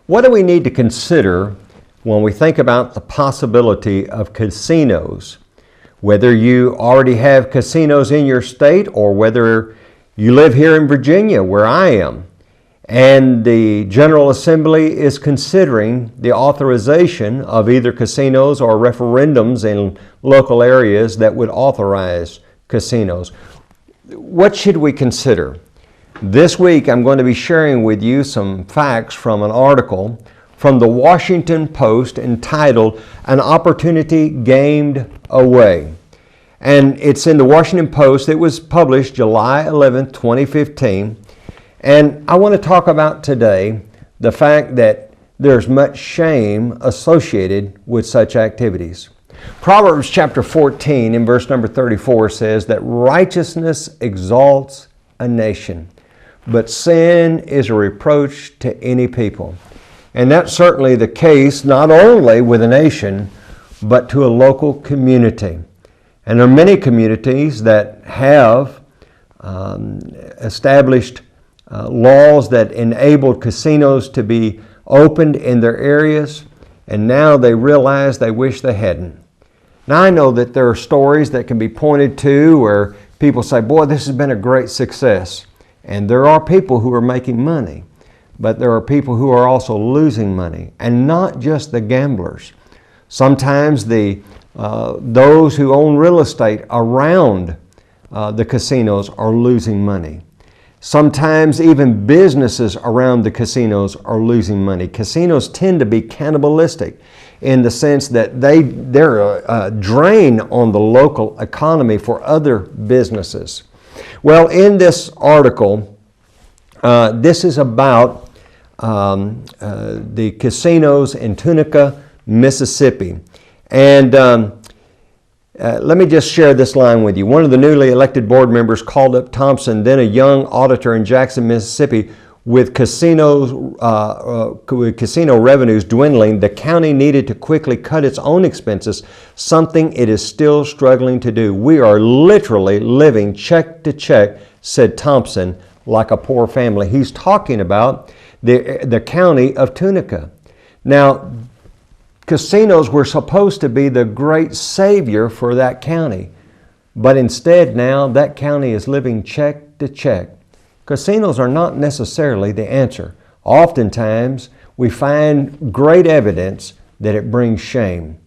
What do we need to consider when we think about the possibility of casinos? Whether you already have casinos in your state or whether you live here in Virginia, where I am, and the General Assembly is considering the authorization of either casinos or referendums in local areas that would authorize casinos. What should we consider? This week I'm going to be sharing with you some facts from an article from the Washington Post entitled "An Opportunity Gamed Away." And it's in the Washington Post. It was published July 11, 2015. And I want to talk about today the fact that there's much shame associated with such activities. Proverbs chapter 14 in verse number 34 says that righteousness exalts a nation, but sin is a reproach to any people. And that's certainly the case not only with a nation, but to a local community. And there are many communities that have established laws that enabled casinos to be opened in their areas, and now they realize they wish they hadn't. Now I know that there are stories that can be pointed to where people say, boy, this has been a great success. And there are people who are making money, but there are people who are also losing money, and not just the gamblers. Sometimes those who own real estate around the casinos are losing money. Sometimes even businesses around the casinos are losing money. Casinos tend to be cannibalistic in the sense that they're a drain on the local economy for other businesses. Well, in this article, this is about the casinos in Tunica, Mississippi. And let me just share this line with you. One of the newly elected board members called up Thompson, then a young auditor in Jackson, Mississippi. With casino revenues dwindling, the county needed to quickly cut its own expenses, something it is still struggling to do. We are literally living check to check, said Thompson, like a poor family. He's talking about the county of Tunica. Now, casinos were supposed to be the great savior for that county, but instead now that county is living check to check. Casinos are not necessarily the answer. Oftentimes, we find great evidence that it brings shame.